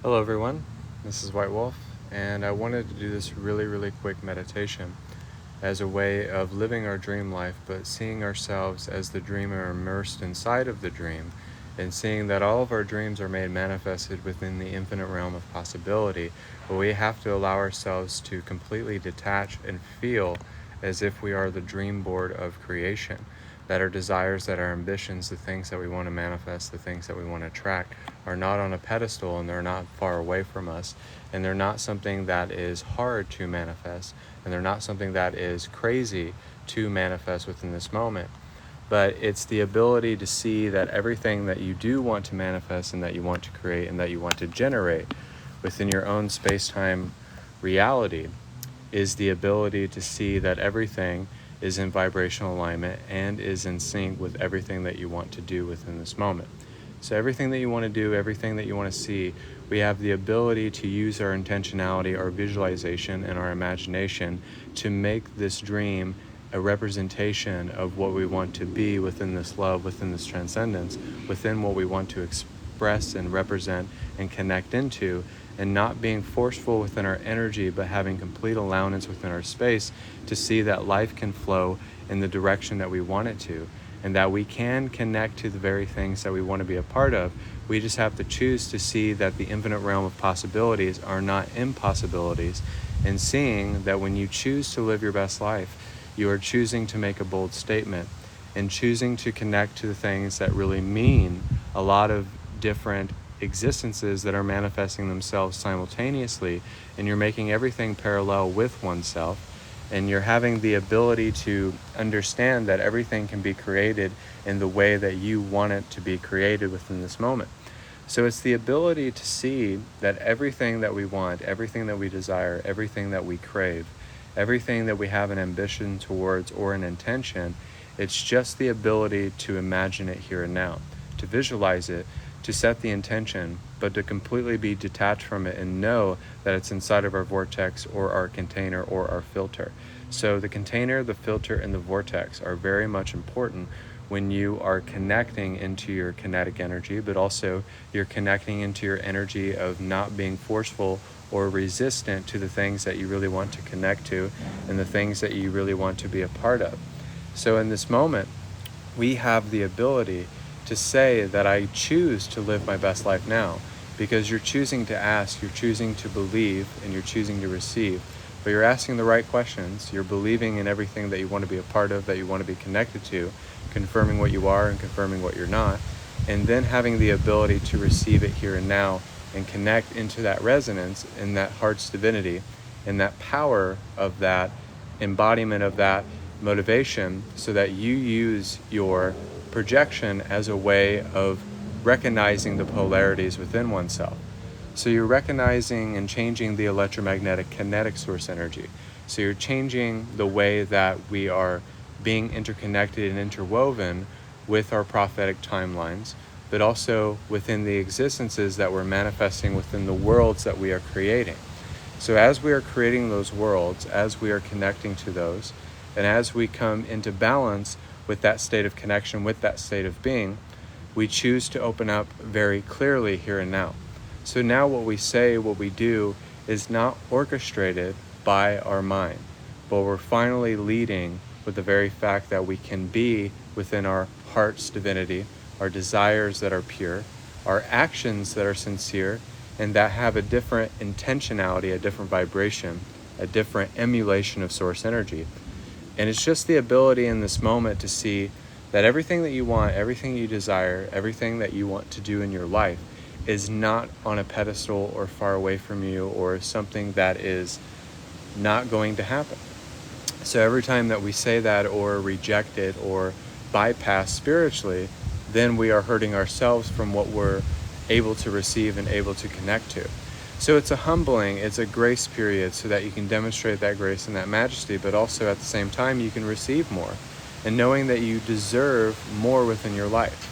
Hello everyone, this is White Wolf, and I wanted to do this really quick meditation as a way of living our dream life, but seeing ourselves as the dreamer immersed inside of the dream, and seeing that all of our dreams are made manifested within the infinite realm of possibility, but we have to allow ourselves to completely detach and feel as if we are the dream board of creation, that our desires, that our ambitions, the things that we want to manifest, the things that we want to attract are not on a pedestal, and they're not far away from us, and they're not something that is hard to manifest, and they're not something that is crazy to manifest within this moment. But it's the ability to see that everything that you do want to manifest and that you want to create and that you want to generate within your own space-time reality is the ability to see that everything is in vibrational alignment and is in sync with everything that you want to do within this moment. So everything that you want to do, everything that you want to see, we have the ability to use our intentionality, our visualization, and our imagination to make this dream a representation of what we want to be within this love, within this transcendence, within what we want to express and represent and connect into, and not being forceful within our energy, but having complete allowance within our space to see that life can flow in the direction that we want it to, and that we can connect to the very things that we want to be a part of. We just have to choose to see that the infinite realm of possibilities are not impossibilities, and seeing that when you choose to live your best life, you are choosing to make a bold statement and choosing to connect to the things that really mean a lot of different existences that are manifesting themselves simultaneously, and you're making everything parallel with oneself, and you're having the ability to understand that everything can be created in the way that you want it to be created within this moment. So it's the ability to see that everything that we want, everything that we desire, everything that we crave, everything that we have an ambition towards or an intention, it's just the ability to imagine it here and now, to visualize it, to set the intention, but to completely be detached from it and know that it's inside of our vortex or our container or our filter. So the container, the filter, and the vortex are very much important when you are connecting into your kinetic energy, but also you're connecting into your energy of not being forceful or resistant to the things that you really want to connect to and the things that you really want to be a part of. So in this moment, we have the ability to say that I choose to live my best life now, because you're choosing to ask, you're choosing to believe, and you're choosing to receive. But you're asking the right questions, you're believing in everything that you want to be a part of, that you want to be connected to, confirming what you are and confirming what you're not, and then having the ability to receive it here and now and connect into that resonance in that heart's divinity and that power of that embodiment of that motivation, so that you use your projection as a way of recognizing the polarities within oneself. So you're recognizing and changing the electromagnetic kinetic source energy. So you're changing the way that we are being interconnected and interwoven with our prophetic timelines, but also within the existences that we're manifesting within the worlds that we are creating. So as we are creating those worlds, as we are connecting to those, and as we come into balance with that state of connection, with that state of being, we choose to open up very clearly here and now. So now what we say, what we do, is not orchestrated by our mind, but we're finally leading with the very fact that we can be within our heart's divinity, our desires that are pure, our actions that are sincere, and that have a different intentionality, a different vibration, a different emulation of source energy. And it's just the ability in this moment to see that everything that you want, everything you desire, everything that you want to do in your life is not on a pedestal or far away from you or something that is not going to happen. So every time that we say that or reject it or bypass spiritually, then we are hurting ourselves from what we're able to receive and able to connect to. So it's a humbling, it's a grace period so that you can demonstrate that grace and that majesty, but also at the same time you can receive more, and knowing that you deserve more within your life.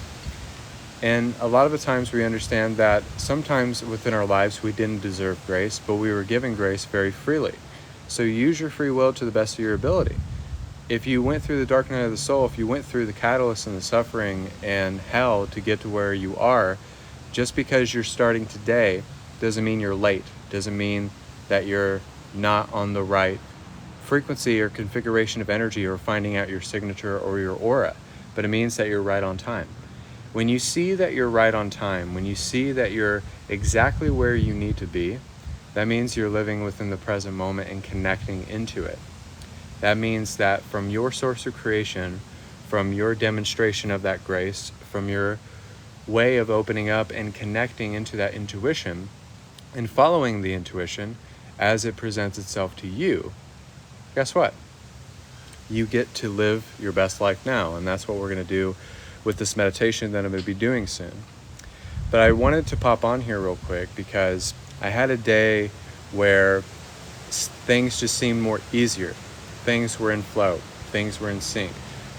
And a lot of the times we understand that sometimes within our lives we didn't deserve grace, but we were given grace very freely. So use your free will to the best of your ability. If you went through the dark night of the soul, if you went through the catalyst and the suffering and hell to get to where you are, just because you're starting today doesn't mean you're late, doesn't mean that you're not on the right frequency or configuration of energy or finding out your signature or your aura, but it means that you're right on time. When you see that you're right on time, when you see that you're exactly where you need to be, that means you're living within the present moment and connecting into it. That means that from your source of creation, from your demonstration of that grace, from your way of opening up and connecting into that intuition and following the intuition as it presents itself to you, guess what? You get to live your best life now. And that's what we're going to do with this meditation that I'm going to be doing soon. But I wanted to pop on here real quick because I had a day where things just seemed more easier. Things were in flow. Things were in sync.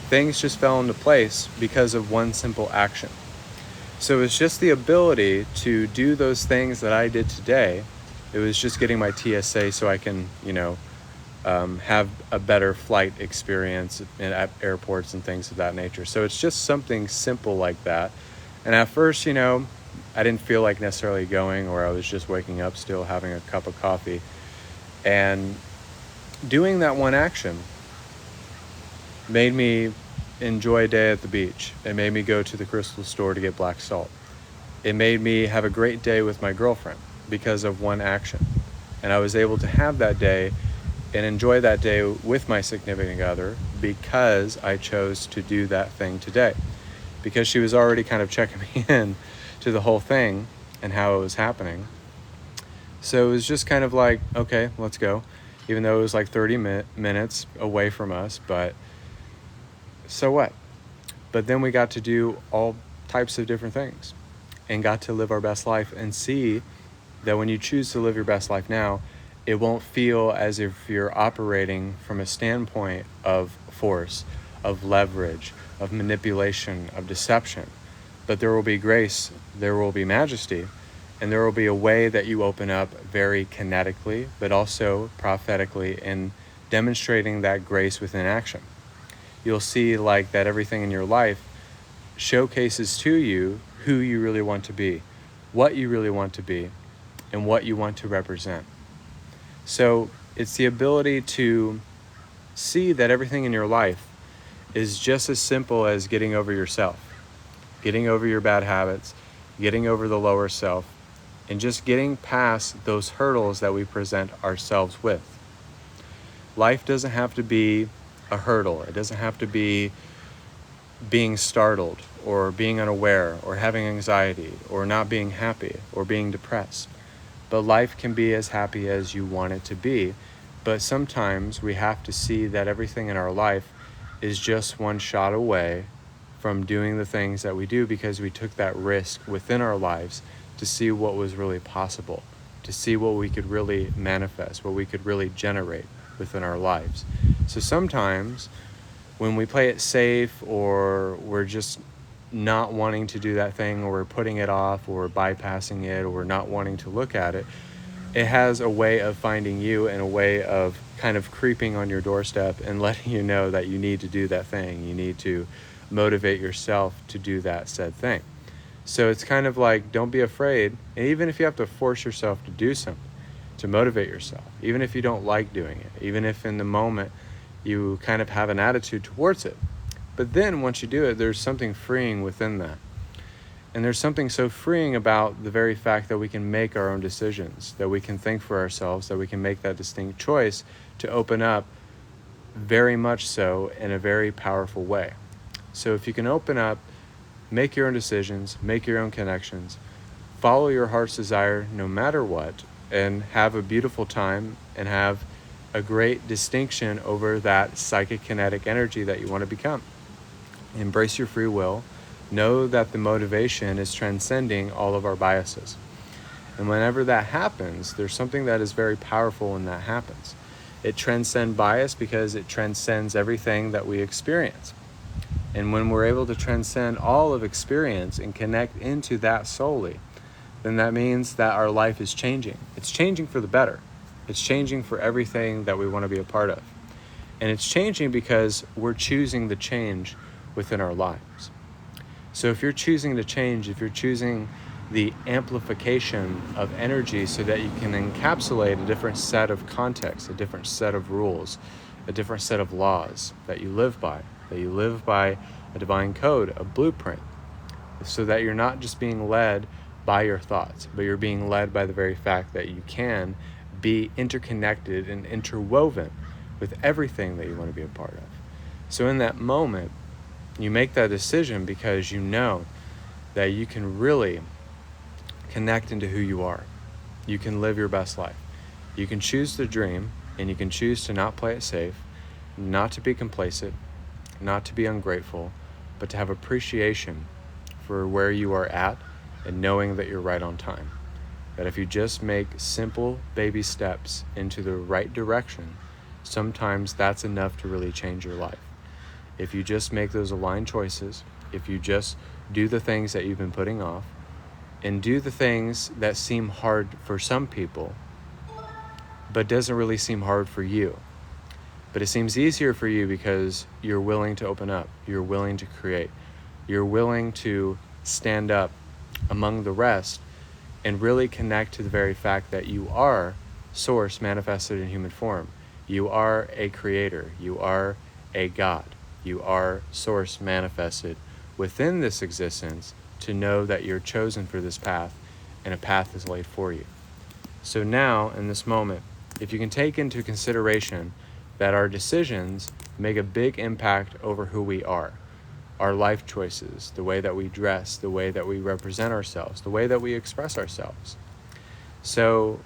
Things just fell into place because of one simple action. So it's just the ability to do those things that I did today. It was just getting my TSA so I can, have a better flight experience at airports and things of that nature. So it's just something simple like that. And at first, I didn't feel like necessarily going, or I was just waking up still having a cup of coffee. And doing that one action made me enjoy a day at the beach. It made me go to the crystal store to get black salt. It made me have a great day with my girlfriend because of one action. And I was able to have that day and enjoy that day with my significant other because I chose to do that thing today. Because she was already kind of checking me in to the whole thing and how it was happening. So it was just kind of like, okay, let's go. Even though it was like 30 minutes away from us, but so what? But then we got to do all types of different things and got to live our best life and see that when you choose to live your best life now, it won't feel as if you're operating from a standpoint of force, of leverage, of manipulation, of deception. But there will be grace, there will be majesty, and there will be a way that you open up very kinetically, but also prophetically in demonstrating that grace within action. You'll see like that everything in your life showcases to you who you really want to be, what you really want to be, and what you want to represent. So it's the ability to see that everything in your life is just as simple as getting over yourself, getting over your bad habits, getting over the lower self, and just getting past those hurdles that we present ourselves with. Life doesn't have to be a hurdle. It doesn't have to be being startled or being unaware or having anxiety or not being happy or being depressed. But life can be as happy as you want it to be. But sometimes we have to see that everything in our life is just one shot away from doing the things that we do because we took that risk within our lives to see what was really possible, to see what we could really manifest, what we could really generate within our lives. So sometimes when we play it safe, or we're just not wanting to do that thing, or we're putting it off, or we're bypassing it, or we're not wanting to look at it, it has a way of finding you and a way of kind of creeping on your doorstep and letting you know that you need to do that thing. You need to motivate yourself to do that said thing. So it's kind of like, don't be afraid. And even if you have to force yourself to do something, to motivate yourself, even if you don't like doing it, even if in the moment you kind of have an attitude towards it. But then once you do it, there's something freeing within that. And there's something so freeing about the very fact that we can make our own decisions, that we can think for ourselves, that we can make that distinct choice to open up very much so in a very powerful way. So if you can open up, make your own decisions, make your own connections, follow your heart's desire no matter what, and have a beautiful time and have a great distinction over that psychic kinetic energy that you want to become. Embrace your free will. Know that the motivation is transcending all of our biases. And whenever that happens, there's something that is very powerful when that happens. It transcends bias because it transcends everything that we experience. And when we're able to transcend all of experience and connect into that solely, then that means that our life is changing. It's changing for the better. It's changing for everything that we want to be a part of. And it's changing because we're choosing the change within our lives. So if you're choosing to change, if you're choosing the amplification of energy so that you can encapsulate a different set of contexts, a different set of rules, a different set of laws that you live by a divine code, a blueprint, so that you're not just being led by your thoughts, but you're being led by the very fact that you can be interconnected and interwoven with everything that you want to be a part of. So in that moment, you make that decision because you know that you can really connect into who you are. You can live your best life. You can choose to dream, and you can choose to not play it safe, not to be complacent, not to be ungrateful, but to have appreciation for where you are at and knowing that you're right on time. That if you just make simple baby steps into the right direction, sometimes that's enough to really change your life. If you just make those aligned choices, if you just do the things that you've been putting off, and do the things that seem hard for some people, but doesn't really seem hard for you. But it seems easier for you because you're willing to open up, you're willing to create, you're willing to stand up among the rest and really connect to the very fact that you are Source manifested in human form. You are a creator, you are a God, you are Source manifested within this existence to know that you're chosen for this path and a path is laid for you. So now, in this moment, if you can take into consideration that our decisions make a big impact over who we are, our life choices, the way that we dress, the way that we represent ourselves, the way that we express ourselves. So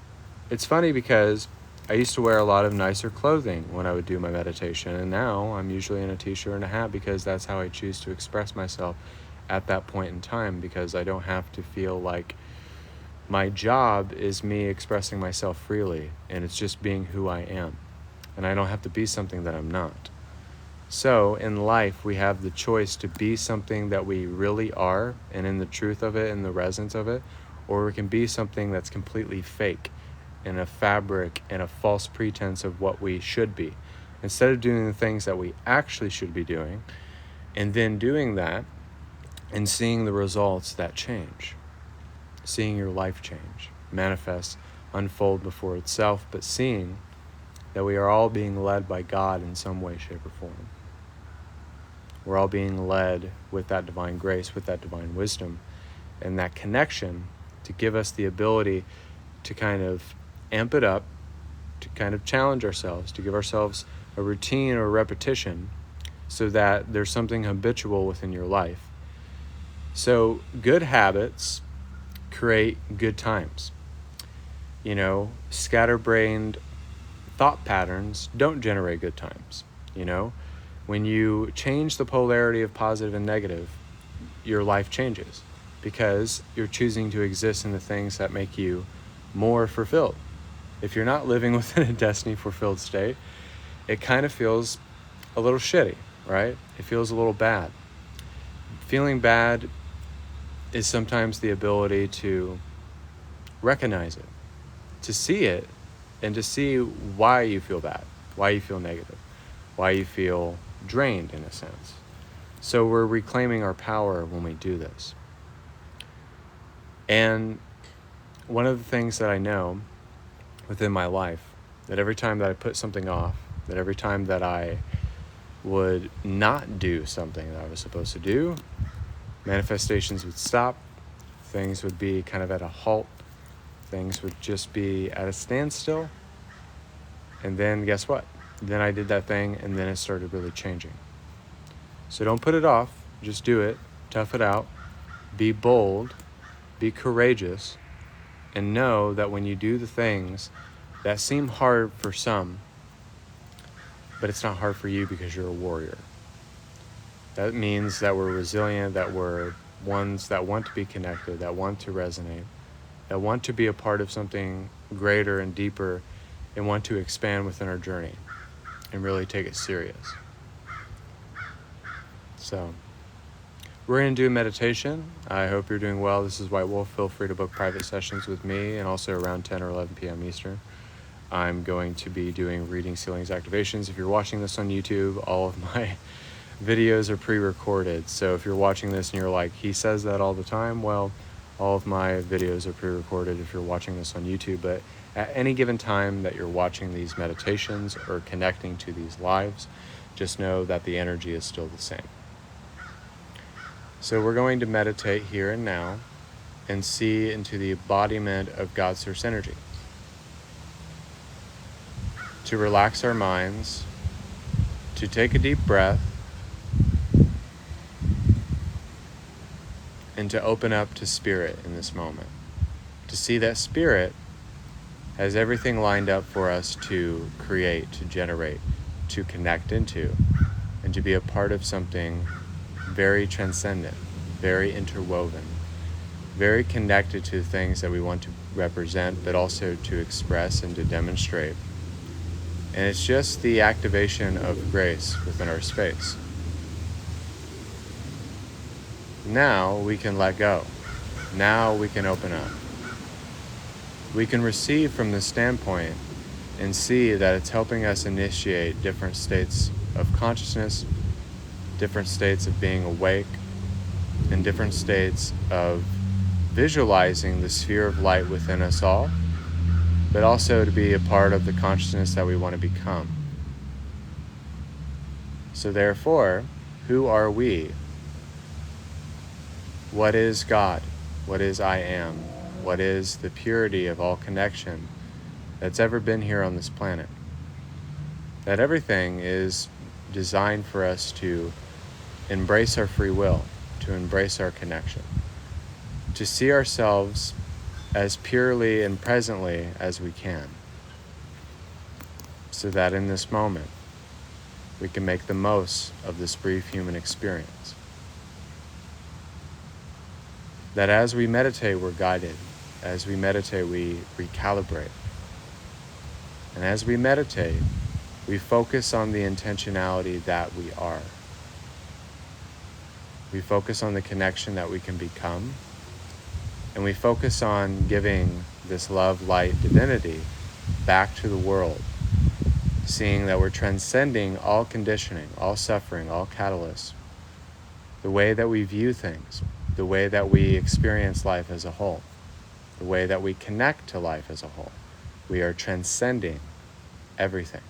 it's funny because I used to wear a lot of nicer clothing when I would do my meditation, and now I'm usually in a t-shirt and a hat because that's how I choose to express myself at that point in time, because I don't have to feel like my job is me expressing myself freely and it's just being who I am, and I don't have to be something that I'm not. So in life, we have the choice to be something that we really are and in the truth of it and the resonance of it, or we can be something that's completely fake and a fabric and a false pretense of what we should be, instead of doing the things that we actually should be doing, and then doing that and seeing the results that change, seeing your life change, manifest, unfold before itself, but seeing that we are all being led by God in some way, shape, or form. We're all being led with that divine grace, with that divine wisdom, and that connection to give us the ability to kind of amp it up, to kind of challenge ourselves, to give ourselves a routine or a repetition so that there's something habitual within your life. So good habits create good times. Scatterbrained thought patterns don't generate good times. When you change the polarity of positive and negative, your life changes because you're choosing to exist in the things that make you more fulfilled. If you're not living within a destiny fulfilled state, it kind of feels a little shitty, right? It feels a little bad. Feeling bad is sometimes the ability to recognize it, to see it, and to see why you feel bad, why you feel negative, why you feel drained in a sense. So we're reclaiming our power when we do this. And one of the things that I know within my life, that every time that I put something off, that every time that I would not do something that I was supposed to do, manifestations would stop, things would be kind of at a halt, things would just be at a standstill, and then guess what? Then I did that thing, and then it started really changing. So don't put it off, just do it, tough it out, be bold, be courageous, and know that when you do the things that seem hard for some, but it's not hard for you because you're a warrior. That means that we're resilient, that we're ones that want to be connected, that want to resonate, that want to be a part of something greater and deeper, and want to expand within our journey and really take it serious. So we're going to do a meditation. I hope you're doing well. This is White Wolf. Feel free to book private sessions with me, and also around 10 or 11 p.m. Eastern. I'm going to be doing readings, healings, activations. If you're watching this on YouTube, all of my videos are pre-recorded. So if you're watching this and you're like, he says that all the time, well, All of my videos are pre-recorded if you're watching this on YouTube, but at any given time that you're watching these meditations or connecting to these lives, just know that the energy is still the same. So we're going to meditate here and now and see into the embodiment of God's source energy. To relax our minds, to take a deep breath, and to open up to Spirit in this moment. To see that Spirit has everything lined up for us to create, to generate, to connect into, and to be a part of something very transcendent, very interwoven, very connected to things that we want to represent, but also to express and to demonstrate. And it's just the activation of grace within our space. Now we can let go. Now we can open up. We can receive from this standpoint and see that it's helping us initiate different states of consciousness, different states of being awake, and different states of visualizing the sphere of light within us all, but also to be a part of the consciousness that we want to become. So therefore, who are we? What is God? What is I am? What is the purity of all connection that's ever been here on this planet? That everything is designed for us to embrace our free will, to embrace our connection, to see ourselves as purely and presently as we can, so that in this moment we can make the most of this brief human experience. That as we meditate, we're guided. As we meditate, we recalibrate. And as we meditate, we focus on the intentionality that we are. We focus on the connection that we can become. And we focus on giving this love, light, divinity back to the world, seeing that we're transcending all conditioning, all suffering, all catalysts, the way that we view things, the way that we experience life as a whole, the way that we connect to life as a whole. We are transcending everything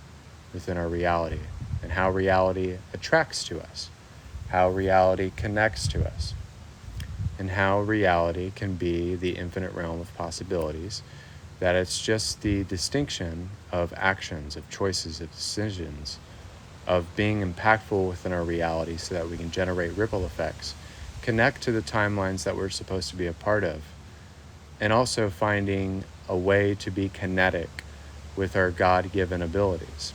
within our reality and how reality attracts to us, how reality connects to us, and how reality can be the infinite realm of possibilities, that it's just the distinction of actions, of choices, of decisions, of being impactful within our reality so that we can generate ripple effects, connect to the timelines that we're supposed to be a part of, and also finding a way to be kinetic with our God-given abilities.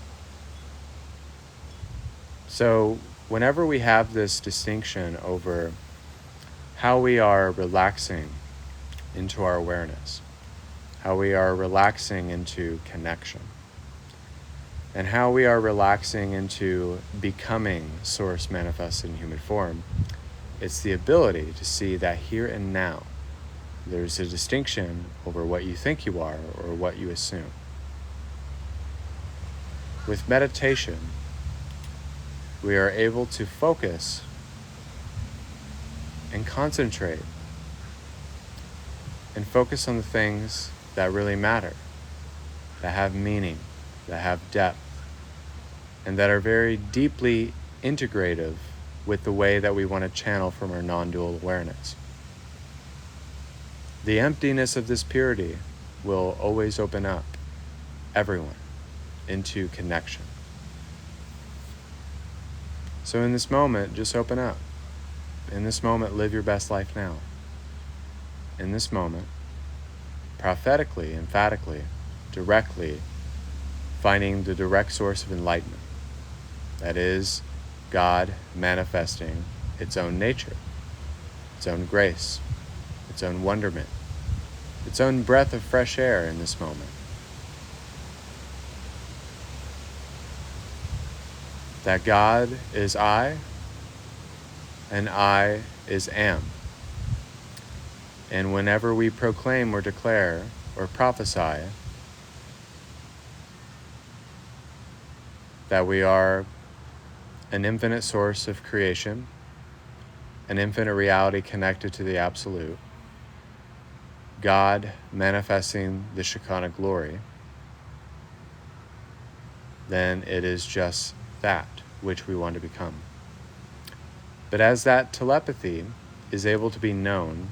So whenever we have this distinction over how we are relaxing into our awareness, how we are relaxing into connection, and how we are relaxing into becoming Source manifested in human form, it's the ability to see that here and now, there's a distinction over what you think you are or what you assume. With meditation, we are able to focus and concentrate and focus on the things that really matter, that have meaning, that have depth, and that are very deeply integrative with the way that we want to channel from our non-dual awareness. The emptiness of this purity will always open up everyone into connection. So in this moment, just open up. In this moment, live your best life now. In this moment, prophetically, emphatically, directly, finding the direct source of enlightenment. That is God manifesting its own nature, its own grace, its own wonderment, its own breath of fresh air in this moment. That God is I, and I is am. And whenever we proclaim or declare or prophesy that we are an infinite source of creation, an infinite reality connected to the absolute, God manifesting the Shekinah glory, then it is just that which we want to become. But as that telepathy is able to be known,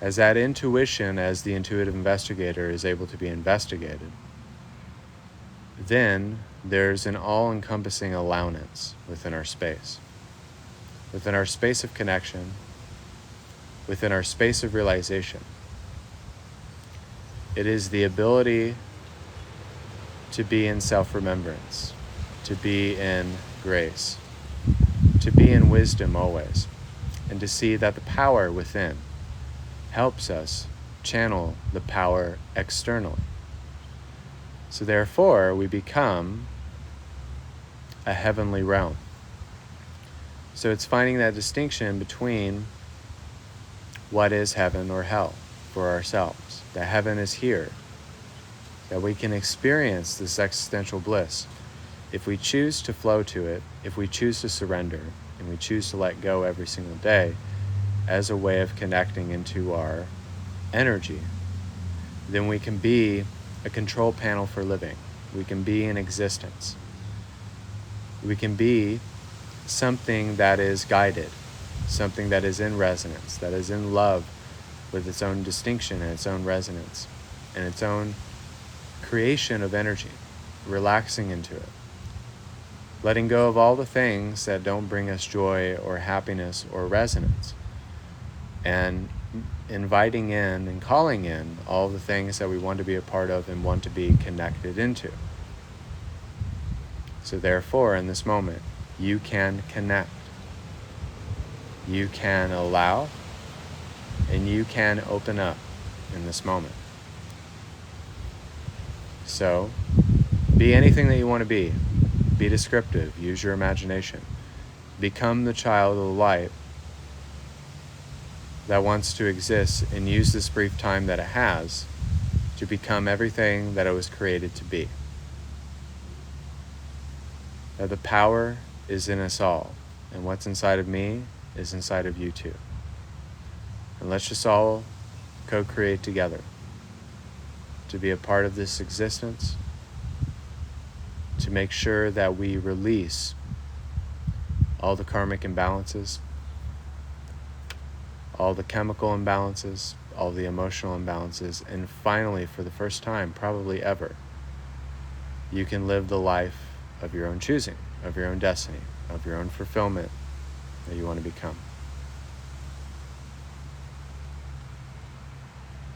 as that intuition, as the intuitive investigator, is able to be investigated, then there's an all-encompassing allowance within our space of connection, within our space of realization. It is the ability to be in self-remembrance, to be in grace, to be in wisdom always, and to see that the power within helps us channel the power externally. So therefore, we become a heavenly realm. So it's finding that distinction between what is heaven or hell for ourselves. That heaven is here, that we can experience this existential bliss if we choose to flow to it, if we choose to surrender, and we choose to let go every single day as a way of connecting into our energy. Then we can be a control panel for living. We can be in existence. We can be something that is guided, something that is in resonance, that is in love with its own distinction and its own resonance and its own creation of energy, relaxing into it, letting go of all the things that don't bring us joy or happiness or resonance, and inviting in and calling in all the things that we want to be a part of and want to be connected into. So therefore, in this moment, you can connect, you can allow, and you can open up in this moment. So, be anything that you want to be. Be descriptive, use your imagination. Become the child of the light that wants to exist and use this brief time that it has to become everything that it was created to be. That the power is in us all, and what's inside of me is inside of you too. And let's just all co-create together to be a part of this existence, to make sure that we release all the karmic imbalances, all the chemical imbalances, all the emotional imbalances, and finally, for the first time, probably ever, you can live the life of your own choosing, of your own destiny, of your own fulfillment that you want to become.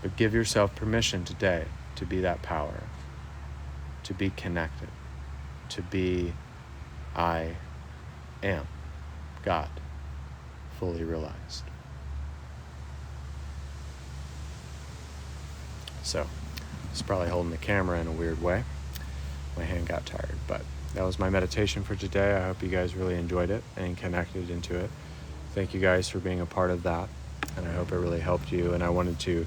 But give yourself permission today to be that power, to be connected, to be I am God, fully realized. So, it's probably holding the camera in a weird way. My hand got tired, but that was my meditation for today. I hope you guys really enjoyed it and connected into it. Thank you guys for being a part of that, and I hope it really helped you. And I wanted to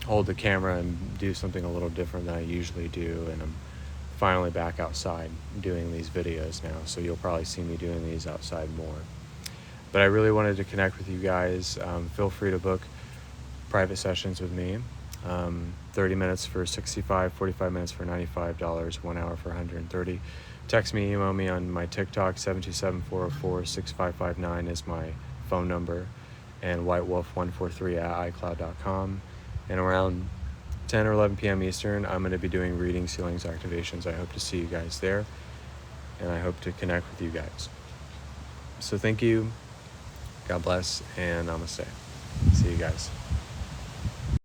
hold the camera and do something a little different than I usually do, and I'm finally back outside doing these videos now, so you'll probably see me doing these outside more. But I really wanted to connect with you guys. Feel free to book private sessions with me. 30 minutes for $65, 45 minutes for $95, 1 hour for $130. Text me, email me on my TikTok. 727-404-6559 is my phone number, and whitewolf143@icloud.com. And around 10 or 11 p.m. Eastern, I'm going to be doing readings, healings, activations. I hope to see you guys there, and I hope to connect with you guys. So thank you, God bless, and namaste. See you guys.